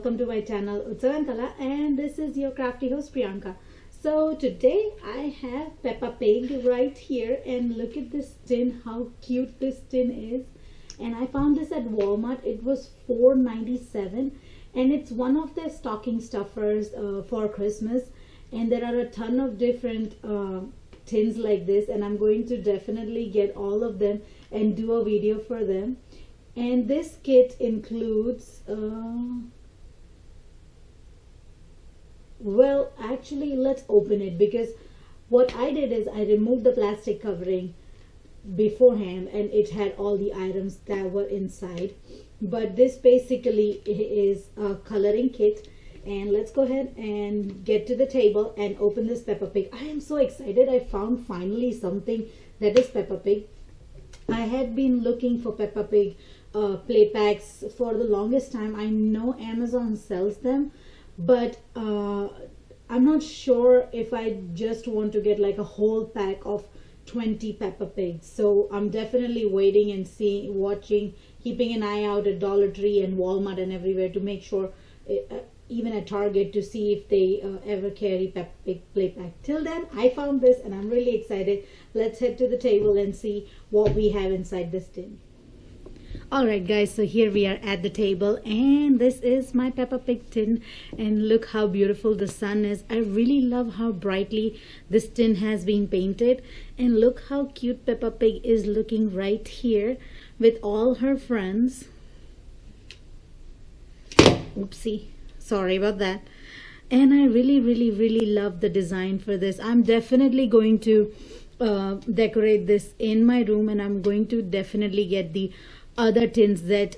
welcome to my channel Utsav and this is your crafty host Priyanka. So today I have Peppa Pig right here, and look at this tin, how cute this tin is. And I found this at Walmart. It was $4.97 and it's one of their stocking stuffers for Christmas, and there are a ton of different tins like this, and I'm going to definitely get all of them and do a video for them. And this kit includes well, actually let's open it, because what I did is I removed the plastic covering beforehand and it had all the items that were inside. But this basically is a coloring kit, and let's go ahead and get to the table and open this Peppa Pig. I am so excited. I found finally something that is Peppa Pig. I had been looking for Peppa Pig play packs for the longest time. I know Amazon sells them, but I'm not sure if I just want to get like a whole pack of 20 Peppa Pigs. So I'm definitely waiting and keeping an eye out at Dollar Tree and Walmart and everywhere to make sure, even at Target, to see if they ever carry Peppa Pig play pack. Till then, I found this and I'm really excited. Let's head to the table and see what we have inside this tin. Alright guys, so here we are at the table, and this is my Peppa Pig tin, and look how beautiful the sun is. I really love how brightly this tin has been painted, and look how cute Peppa Pig is looking right here with all her friends. Oopsie, sorry about that. And I really love the design for this. I'm definitely going to decorate this in my room, and I'm going to definitely get the other tins that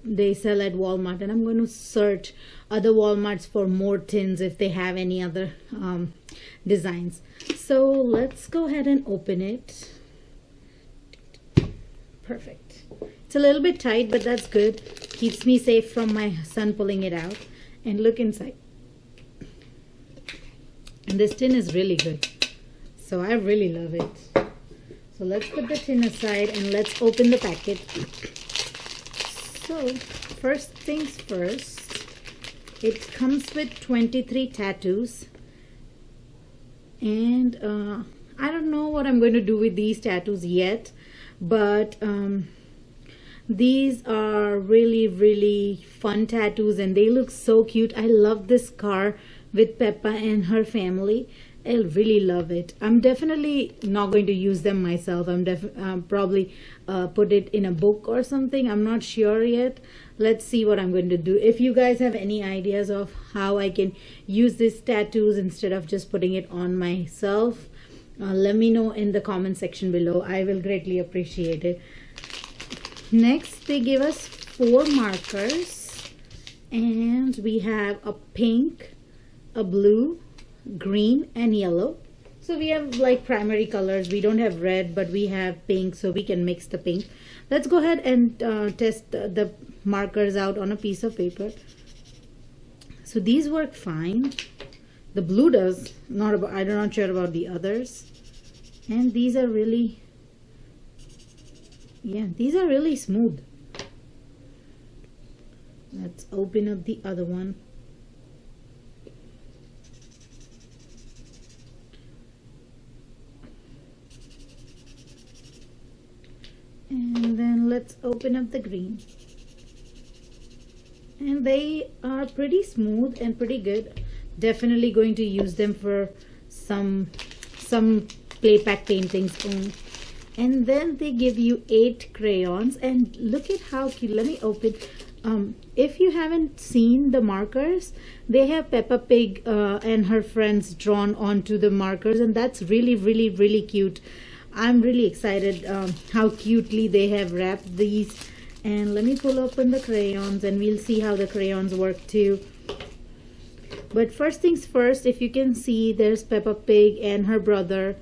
they sell at Walmart, and I'm going to search other Walmarts for more tins if they have any other designs. So let's go ahead and open it. Perfect. It's a little bit tight, but that's good. Keeps me safe from my son pulling it out. And look inside. And this tin is really good, so I really love it. So let's put the tin aside and let's open the packet. So first things first, it comes with 23 tattoos, and I don't know what I'm going to do with these tattoos yet, but these are really fun tattoos and they look so cute. I love this car with Peppa and her family. I really love it. I'm definitely not going to use them myself. I'm probably put it in a book or something. I'm not sure yet. Let's see what I'm going to do. If you guys have any ideas of how I can use these tattoos instead of just putting it on myself, let me know in the comment section below. I will greatly appreciate it. Next, they give us 4 markers, and we have a pink, a blue, green and yellow. So we have like primary colors. We don't have red, but we have pink, so we can mix the pink. Let's go ahead and test the markers out on a piece of paper. So these work fine. The blue does not. I'm not sure about the others. And these are really, yeah, these are really smooth. Let's open up the other one. And then let's open up the green, and they are pretty smooth and pretty good. Definitely going to use them for some play pack paintings. And then they give you 8 crayons, and look at how cute. Let me open. If you haven't seen the markers, they have Peppa Pig and her friends drawn onto the markers, and that's really cute. I'm really excited how cutely they have wrapped these. And let me pull open the crayons and we'll see how the crayons work too. But first things first, if you can see, there's Peppa Pig and her brother,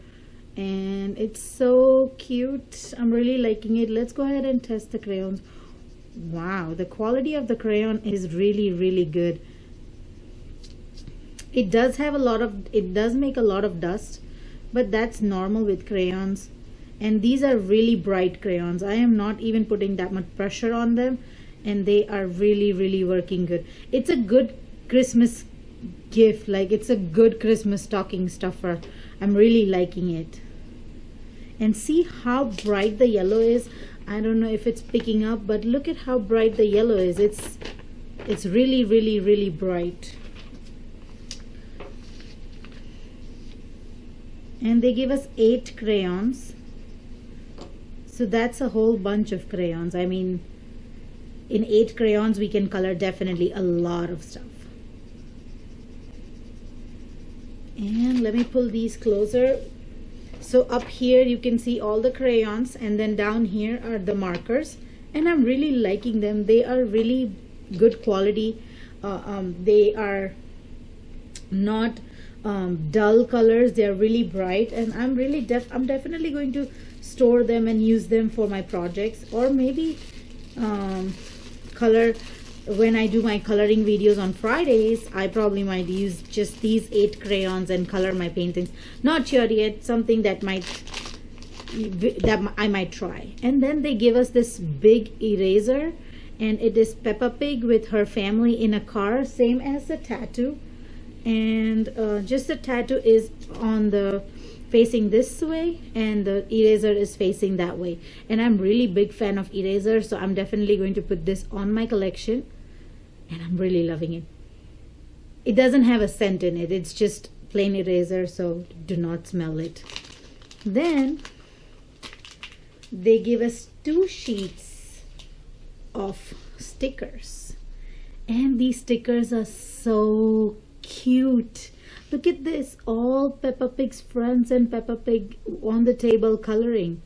and it's so cute. I'm really liking it. Let's go ahead and test the crayons. Wow, the quality of the crayon is really good. It does make a lot of dust, but that's normal with crayons. And these are really bright crayons. I am not even putting that much pressure on them, and they are really working good. It's a good Christmas gift, like it's a good Christmas stocking stuffer. I'm really liking it. And see how bright the yellow is. I don't know if it's picking up, but look at how bright the yellow is. It's really bright. And they give us 8 crayons, so that's a whole bunch of crayons. I mean, in 8 crayons we can color definitely a lot of stuff. And let me pull these closer. So up here you can see all the crayons, and then down here are the markers, and I'm really liking them. They are really good quality. They are not dull colors. They are really bright, and I'm definitely going to store them and use them for my projects, or maybe color when I do my coloring videos on Fridays. I probably might use just these 8 crayons and color my paintings. Not sure yet, something that I might try. And then they give us this big eraser, and it is Peppa Pig with her family in a car, same as the tattoo. And just the tattoo is on the facing this way, and the eraser is facing that way. And I'm really big fan of erasers, so I'm definitely going to put this on my collection, and I'm really loving it. It doesn't have a scent in it, it's just plain eraser, so do not smell it. Then they give us 2 sheets of stickers, and these stickers are so cute. Look at this, all Peppa Pig's friends and Peppa Pig on the table coloring.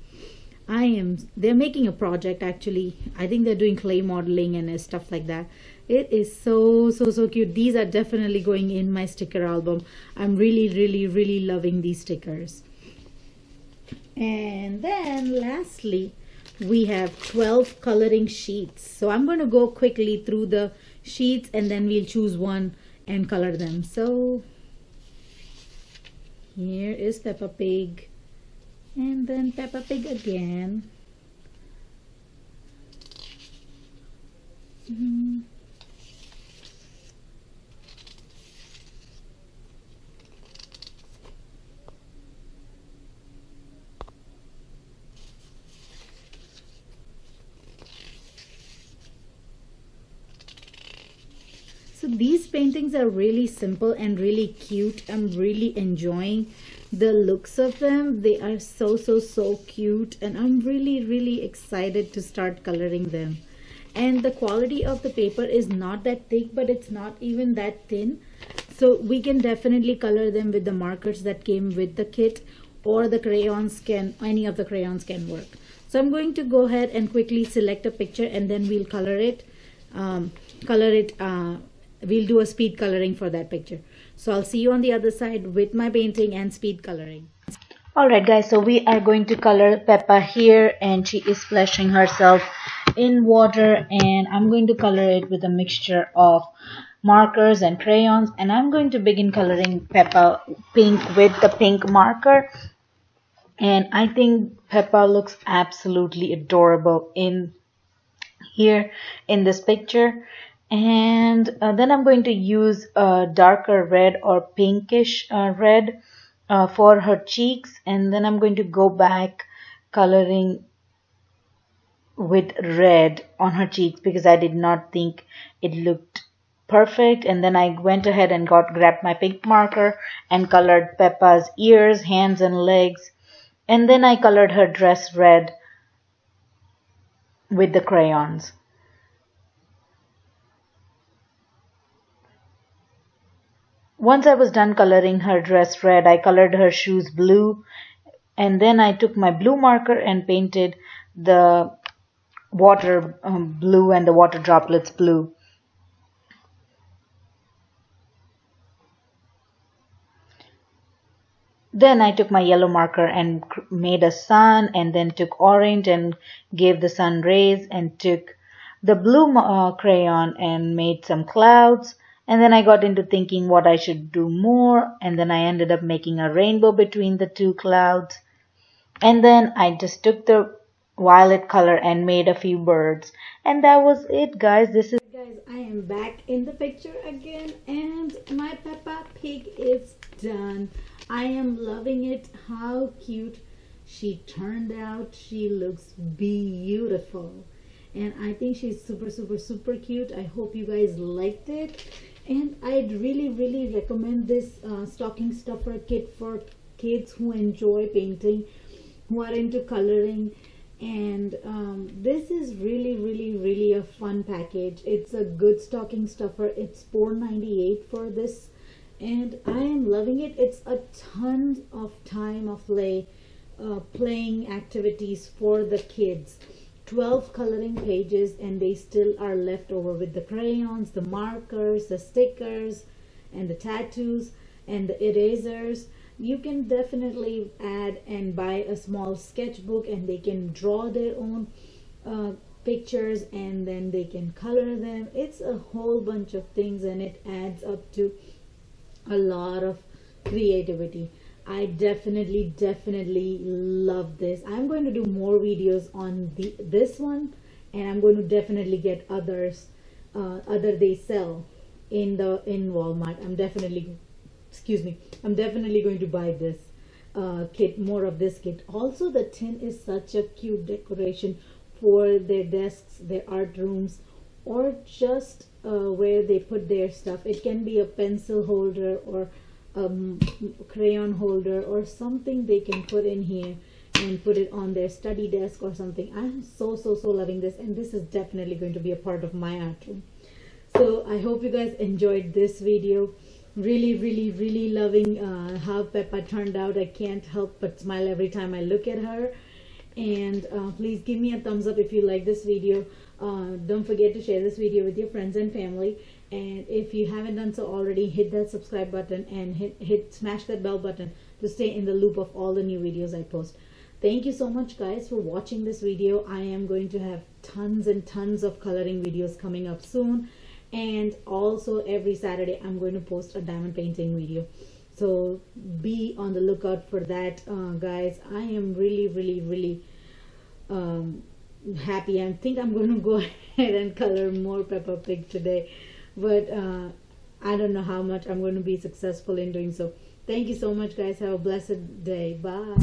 They're making a project actually. I think they're doing clay modeling and stuff like that. It is so cute. These are definitely going in my sticker album. I'm really loving these stickers. And then lastly, we have 12 coloring sheets. So I'm going to go quickly through the sheets, and then we'll choose one and color them. So here is Peppa Pig, and then Peppa Pig again. So these paintings are really simple and really cute. I'm really enjoying the looks of them. They are so cute, and I'm really excited to start coloring them. And the quality of the paper is not that thick, but it's not even that thin. So we can definitely color them with the markers that came with the kit, or the crayons any of the crayons can work. So I'm going to go ahead and quickly select a picture, and then we'll color it. We'll do a speed coloring for that picture. So I'll see you on the other side with my painting and speed coloring. Alright guys, so we are going to color Peppa here, and she is splashing herself in water, and I'm going to color it with a mixture of markers and crayons, and I'm going to begin coloring Peppa pink with the pink marker. And I think Peppa looks absolutely adorable in here in this picture. And then I'm going to use a darker red or pinkish red for her cheeks, and then I'm going to go back coloring with red on her cheeks because I did not think it looked perfect. And then I went ahead and grabbed my pink marker and colored Peppa's ears, hands and legs, and then I colored her dress red with the crayons. Once I was done coloring her dress red, I colored her shoes blue, and then I took my blue marker and painted the water blue and the water droplets blue. Then I took my yellow marker and made a sun, and then took orange and gave the sun rays, and took the blue crayon and made some clouds. And then I got into thinking what I should do more, and then I ended up making a rainbow between the 2 clouds. And then I just took the violet color and made a few birds. And that was it, guys. Guys, I am back in the picture again, and my Peppa Pig is done. I am loving it. How cute she turned out. She looks beautiful, and I think she's super cute. I hope you guys liked it, and I'd really recommend this stocking stuffer kit for kids who enjoy painting, who are into coloring. And this is really a fun package. It's a good stocking stuffer. It's $4.98 for this, and I am loving it. It's a ton of time of playing activities for the kids. 12 coloring pages, and they still are left over with the crayons, the markers, the stickers, and the tattoos, and the erasers. You can definitely add and buy a small sketchbook, and they can draw their own pictures, and then they can color them. It's a whole bunch of things, and it adds up to a lot of creativity. I definitely love this. I'm going to do more videos on this one, and I'm going to definitely get others other they sell in Walmart. I'm definitely going to buy this kit, more of this kit. Also, the tin is such a cute decoration for their desks, their art rooms, or just where they put their stuff. It can be a pencil holder or a crayon holder or something they can put in here and put it on their study desk or something. I'm so loving this, and this is definitely going to be a part of my art room. So I hope you guys enjoyed this video. Really loving how Peppa turned out. I can't help but smile every time I look at her. And please give me a thumbs up if you like this video. Don't forget to share this video with your friends and family. And if you haven't done so already, hit that subscribe button and smash that bell button to stay in the loop of all the new videos I post. Thank you so much, guys, for watching this video. I am going to have tons and tons of coloring videos coming up soon. And also every Saturday I'm going to post a diamond painting video, so be on the lookout for that, guys. I am really happy. I think I'm going to go ahead and color more Peppa Pig today, but I don't know how much I'm going to be successful in doing so. Thank you so much, guys. Have a blessed day. Bye.